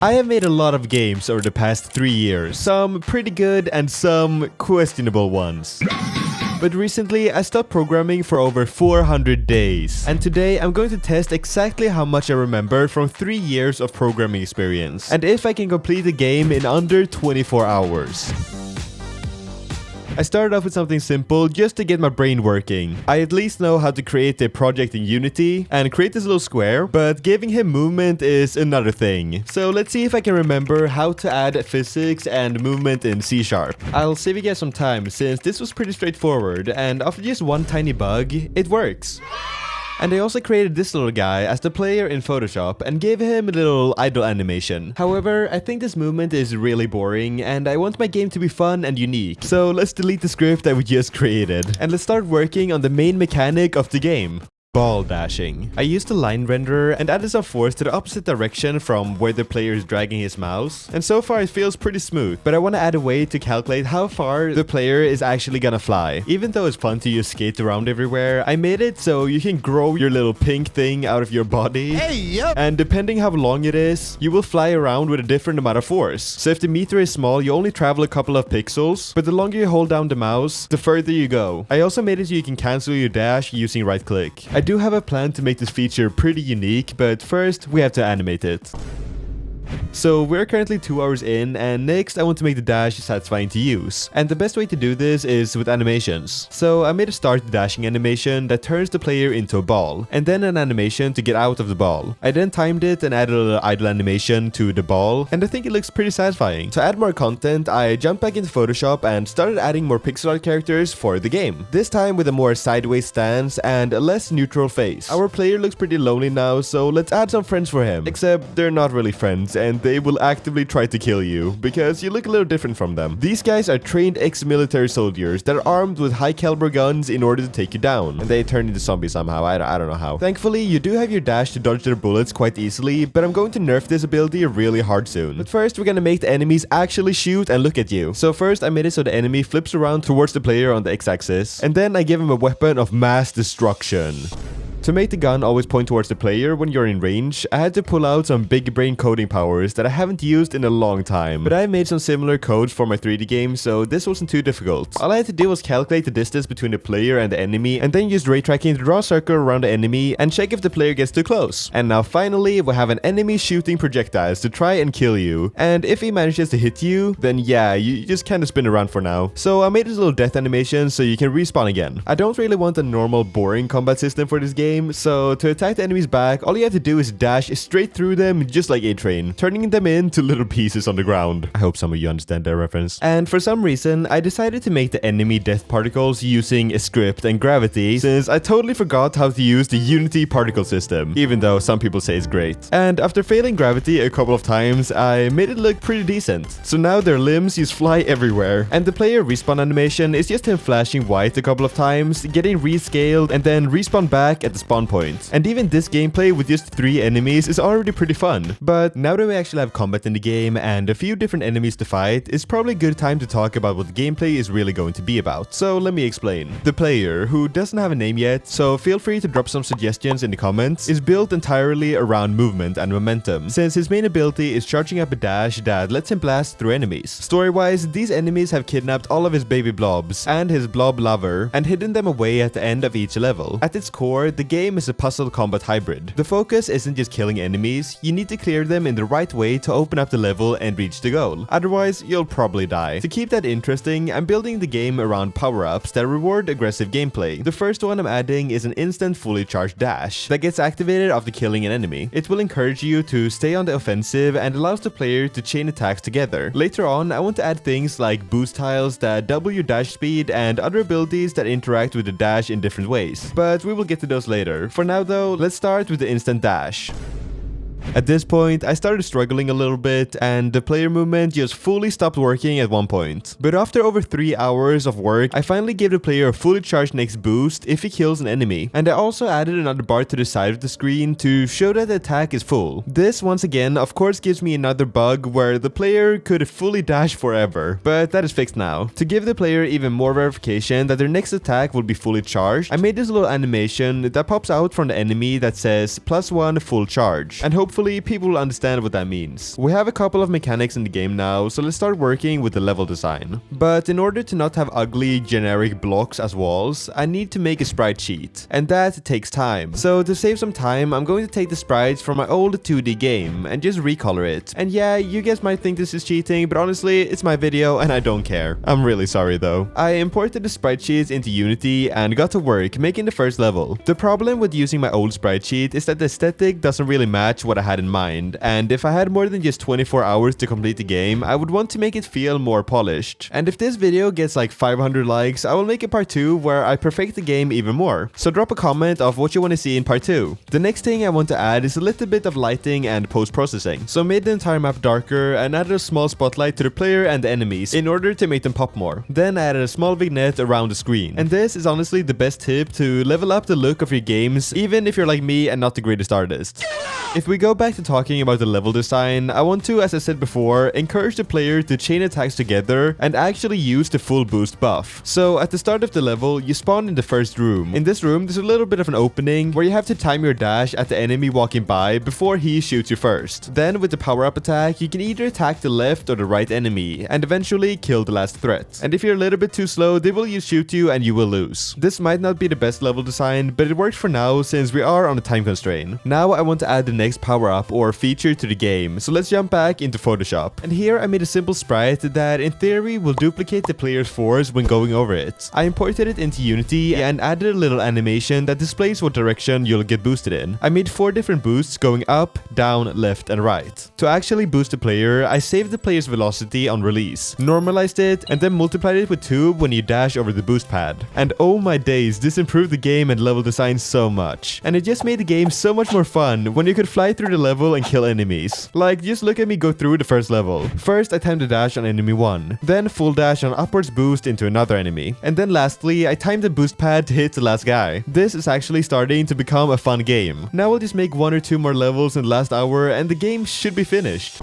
I have made a lot of games over the past 3 years, some pretty good and some questionable ones. But recently, I stopped programming for over 400 days. And today, I'm going to test exactly how much I remember from 3 years of programming experience, and if I can complete the game in under 24 hours. I started off with something simple just to get my brain working. I at least know how to create a project in Unity and create this little square, but giving him movement is another thing. So let's see if I can remember how to add physics and movement in C#. I'll save you guys some time since this was pretty straightforward, and after just one tiny bug, it works. And I also created this little guy as the player in Photoshop and gave him a little idle animation. However, I think this movement is really boring and I want my game to be fun and unique. So let's delete the script that we just created and let's start working on the main mechanic of the game. Ball dashing. I used a line renderer and added some force to the opposite direction from where the player is dragging his mouse. And so far it feels pretty smooth, but I want to add a way to calculate how far the player is actually gonna fly. Even though it's fun to just skate around everywhere, I made it so you can grow your little pink thing out of your body. Hey, yep. And depending how long it is, you will fly around with a different amount of force. So if the meter is small, you only travel a couple of pixels, but the longer you hold down the mouse, the further you go. I also made it so you can cancel your dash using right click. I do have a plan to make this feature pretty unique, but first we have to animate it. So we're currently 2 hours in, and next I want to make the dash satisfying to use. And the best way to do this is with animations. So I made a start dashing animation that turns the player into a ball, and then an animation to get out of the ball. I then timed it and added a little idle animation to the ball, and I think it looks pretty satisfying. To add more content, I jumped back into Photoshop and started adding more pixel art characters for the game. This time with a more sideways stance and a less neutral face. Our player looks pretty lonely now, so let's add some friends for him. Except they're not really friends, and they will actively try to kill you because you look a little different from them. These guys are trained ex-military soldiers that are armed with high caliber guns in order to take you down, and they turn into zombies somehow. I don't know how. Thankfully, you do have your dash to dodge their bullets quite easily, but I'm going to nerf this ability really hard soon. But first, we're gonna make the enemies actually shoot and look at you. So first, I made it so the enemy flips around towards the player on the x-axis, and then I give him a weapon of mass destruction. To make the gun always point towards the player when you're in range, I had to pull out some big brain coding powers that I haven't used in a long time. But I made some similar codes for my 3D game, so this wasn't too difficult. All I had to do was calculate the distance between the player and the enemy, and then use ray tracking to draw a circle around the enemy and check if the player gets too close. And now finally, we have an enemy shooting projectiles to try and kill you. And if he manages to hit you, then yeah, you just kind of spin around for now. So I made this little death animation so you can respawn again. I don't really want a normal boring combat system for this game, so to attack the enemies back, all you have to do is dash straight through them just like A-Train, turning them into little pieces on the ground. I hope some of you understand that reference. And for some reason, I decided to make the enemy death particles using a script and gravity, since I totally forgot how to use the Unity particle system, even though some people say it's great. And after failing gravity a couple of times, I made it look pretty decent. So now their limbs just fly everywhere, and the player respawn animation is just him flashing white a couple of times, getting rescaled, and then respawn back at the spawn point. And even this gameplay with just 3 enemies is already pretty fun. But now that we actually have combat in the game and a few different enemies to fight, it's probably a good time to talk about what the gameplay is really going to be about. So let me explain. The player, who doesn't have a name yet, so feel free to drop some suggestions in the comments, is built entirely around movement and momentum, since his main ability is charging up a dash that lets him blast through enemies. Story-wise, these enemies have kidnapped all of his baby blobs and his blob lover and hidden them away at the end of each level. At its core, the game is a puzzle combat hybrid. The focus isn't just killing enemies, you need to clear them in the right way to open up the level and reach the goal. Otherwise, you'll probably die. To keep that interesting, I'm building the game around power-ups that reward aggressive gameplay. The first one I'm adding is an instant fully charged dash that gets activated after killing an enemy. It will encourage you to stay on the offensive and allows the player to chain attacks together. Later on, I want to add things like boost tiles that double your dash speed and other abilities that interact with the dash in different ways. But we will get to those later. For now though, let's start with the instant dash. At this point, I started struggling a little bit and the player movement just fully stopped working at one point. But after over 3 hours of work, I finally gave the player a fully charged next boost if he kills an enemy. And I also added another bar to the side of the screen to show that the attack is full. This once again of course gives me another bug where the player could fully dash forever, but that is fixed now. To give the player even more verification that their next attack will be fully charged, I made this little animation that pops out from the enemy that says +1 full charge, and hopefully hopefully people will understand what that means. We have a couple of mechanics in the game now, so let's start working with the level design. But in order to not have ugly generic blocks as walls, I need to make a sprite sheet, and that takes time. So to save some time, I'm going to take the sprites from my old 2D game and just recolor it. And yeah, you guys might think this is cheating, but honestly, it's my video and I don't care. I'm really sorry though. I imported the sprite sheets into Unity and got to work making the first level. The problem with using my old sprite sheet is that the aesthetic doesn't really match what I had in mind, and if I had more than just 24 hours to complete the game, I would want to make it feel more polished. And if this video gets like 500 likes, I will make a part 2 where I perfect the game even more. So drop a comment of what you want to see in part 2. The next thing I want to add is a little bit of lighting and post-processing. So I made the entire map darker and added a small spotlight to the player and the enemies in order to make them pop more. Then I added a small vignette around the screen. And this is honestly the best tip to level up the look of your games, even if you're like me and not the greatest artist. If we go back to talking about the level design, I want to, as I said before, encourage the player to chain attacks together and actually use the full boost buff. So at the start of the level, you spawn in the first room. In this room, there's a little bit of an opening where you have to time your dash at the enemy walking by before he shoots you first. Then with the power-up attack, you can either attack the left or the right enemy and eventually kill the last threat. And if you're a little bit too slow, they will just shoot you and you will lose. This might not be the best level design, but it works for now since we are on a time constraint. Now I want to add the next power-up or feature to the game, so let's jump back into Photoshop. And here I made a simple sprite that in theory will duplicate the player's force when going over it. I imported it into Unity and added a little animation that displays what direction you'll get boosted in. I made 4 different boosts going up, down, left, and right. To actually boost the player, I saved the player's velocity on release, normalized it, and then multiplied it with 2 when you dash over the boost pad. And oh my days, this improved the game and level design so much. And it just made the game so much more fun when you could fly through the level and kill enemies. Like, just look at me go through the first level. First, I timed the dash on enemy 1, then full dash on upwards boost into another enemy, and then lastly, I timed the boost pad to hit the last guy. This is actually starting to become a fun game. Now we'll just make 1 or 2 more levels in the last hour and the game should be finished.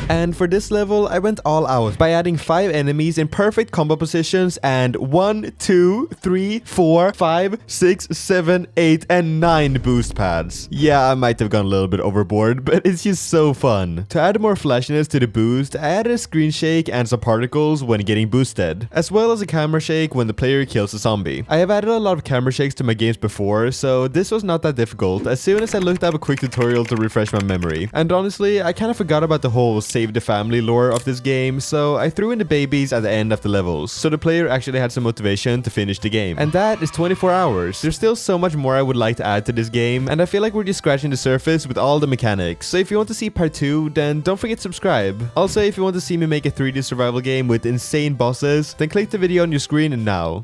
And for this level, I went all out by adding 5 enemies in perfect combo positions and 1, 2, 3, 4, 5, 6, 7, 8, and 9 boost pads. Yeah, I might have gone a little bit overboard, but it's just so fun. To add more flashiness to the boost, I added a screen shake and some particles when getting boosted, as well as a camera shake when the player kills a zombie. I have added a lot of camera shakes to my games before, so this was not that difficult as soon as I looked up a quick tutorial to refresh my memory. And honestly, I kind of forgot about the whole save the family lore of this game, so I threw in the babies at the end of the levels, so the player actually had some motivation to finish the game. And that is 24 hours. There's still so much more I would like to add to this game, and I feel like we're just scratching the surface with all the mechanics. So if you want to see part 2, then don't forget to subscribe. Also, if you want to see me make a 3D survival game with insane bosses, then click the video on your screen now.